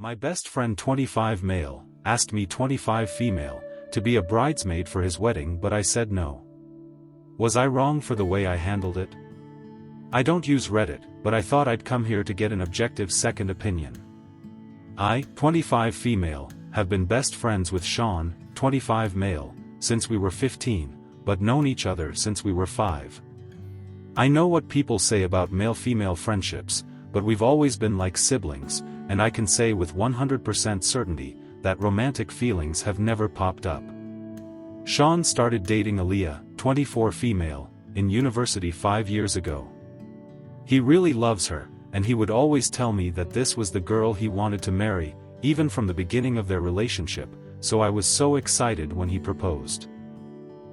My best friend 25 male, asked me 25 female, to be a bridesmaid for his wedding, but I said no. Was I wrong for the way I handled it? I don't use Reddit, but I thought I'd come here to get an objective second opinion. I, 25 female, have been best friends with Sean, 25 male, since we were 15, but known each other since we were 5. I know what people say about male-female friendships, but we've always been like siblings, and I can say with 100% certainty, that romantic feelings have never popped up. Sean started dating Aaliyah, 24 female, in university 5 years ago. He really loves her, and he would always tell me that this was the girl he wanted to marry, even from the beginning of their relationship, so I was so excited when he proposed.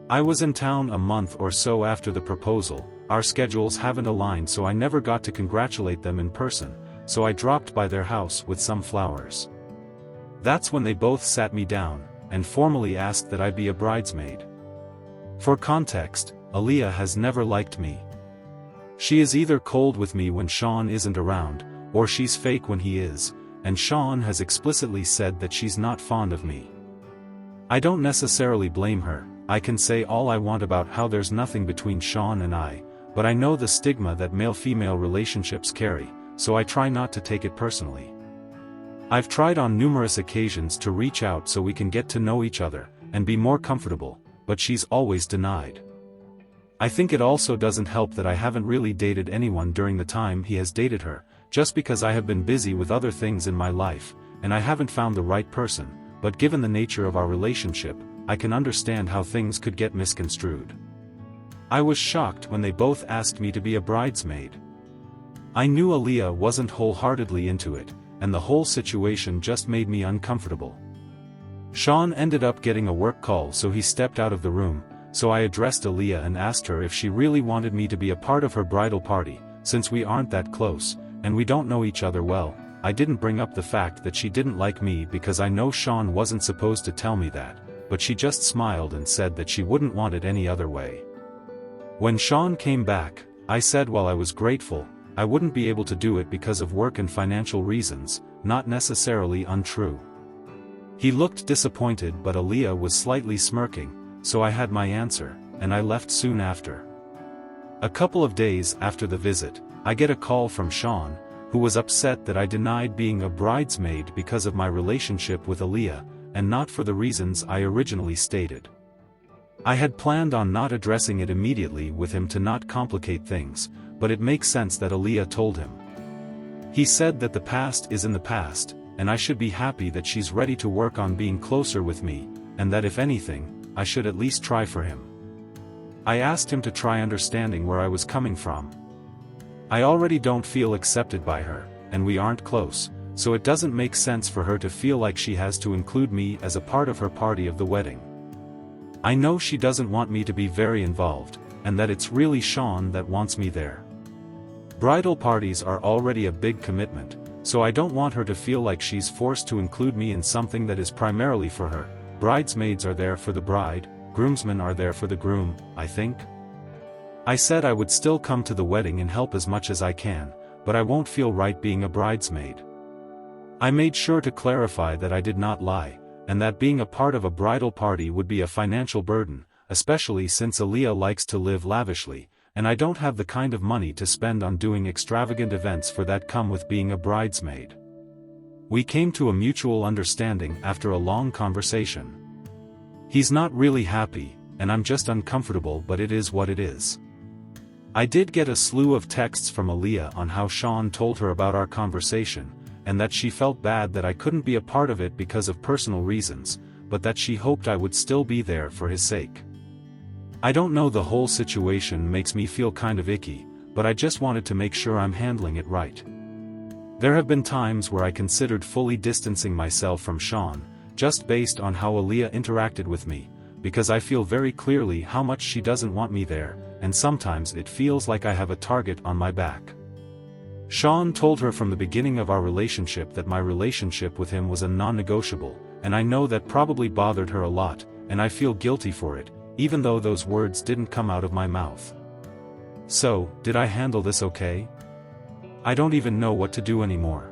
I was in town a month or so after the proposal. Our schedules haven't aligned, so I never got to congratulate them in person, so I dropped by their house with some flowers. That's when they both sat me down, and formally asked that I be a bridesmaid. For context, Aaliyah has never liked me. She is either cold with me when Sean isn't around, or she's fake when he is, and Sean has explicitly said that she's not fond of me. I don't necessarily blame her. I can say all I want about how there's nothing between Sean and I, but I know the stigma that male-female relationships carry, so I try not to take it personally. I've tried on numerous occasions to reach out so we can get to know each other, and be more comfortable, but she's always denied. I think it also doesn't help that I haven't really dated anyone during the time he has dated her, just because I have been busy with other things in my life, and I haven't found the right person, but given the nature of our relationship, I can understand how things could get misconstrued. I was shocked when they both asked me to be a bridesmaid. I knew Aaliyah wasn't wholeheartedly into it, and the whole situation just made me uncomfortable. Sean ended up getting a work call, so he stepped out of the room, so I addressed Aaliyah and asked her if she really wanted me to be a part of her bridal party. Since we aren't that close, and we don't know each other well, I didn't bring up the fact that she didn't like me because I know Sean wasn't supposed to tell me that, but she just smiled and said that she wouldn't want it any other way. When Sean came back, I said while I was grateful, I wouldn't be able to do it because of work and financial reasons, not necessarily untrue. He looked disappointed, but Aaliyah was slightly smirking, so I had my answer, and I left soon after. A couple of days after the visit, I get a call from Sean, who was upset that I denied being a bridesmaid because of my relationship with Aaliyah, and not for the reasons I originally stated. I had planned on not addressing it immediately with him to not complicate things, but it makes sense that Aaliyah told him. He said that the past is in the past, and I should be happy that she's ready to work on being closer with me, and that if anything, I should at least try for him. I asked him to try understanding where I was coming from. I already don't feel accepted by her, and we aren't close, so it doesn't make sense for her to feel like she has to include me as a part of her party of the wedding. I know she doesn't want me to be very involved, and that it's really Sean that wants me there. Bridal parties are already a big commitment, so I don't want her to feel like she's forced to include me in something that is primarily for her. Bridesmaids are there for the bride, groomsmen are there for the groom, I think. I said I would still come to the wedding and help as much as I can, but I won't feel right being a bridesmaid. I made sure to clarify that I did not lie, and that being a part of a bridal party would be a financial burden, especially since Aaliyah likes to live lavishly, and I don't have the kind of money to spend on doing extravagant events for that come with being a bridesmaid. We came to a mutual understanding after a long conversation. He's not really happy, and I'm just uncomfortable, but it is what it is. I did get a slew of texts from Aaliyah on how Sean told her about our conversation, and that she felt bad that I couldn't be a part of it because of personal reasons, but that she hoped I would still be there for his sake. I don't know, the whole situation makes me feel kind of icky, but I just wanted to make sure I'm handling it right. There have been times where I considered fully distancing myself from Sean, just based on how Aaliyah interacted with me, because I feel very clearly how much she doesn't want me there, and sometimes it feels like I have a target on my back. Sean told her from the beginning of our relationship that my relationship with him was a non-negotiable, and I know that probably bothered her a lot, and I feel guilty for it, even though those words didn't come out of my mouth. So, did I handle this okay? I don't even know what to do anymore.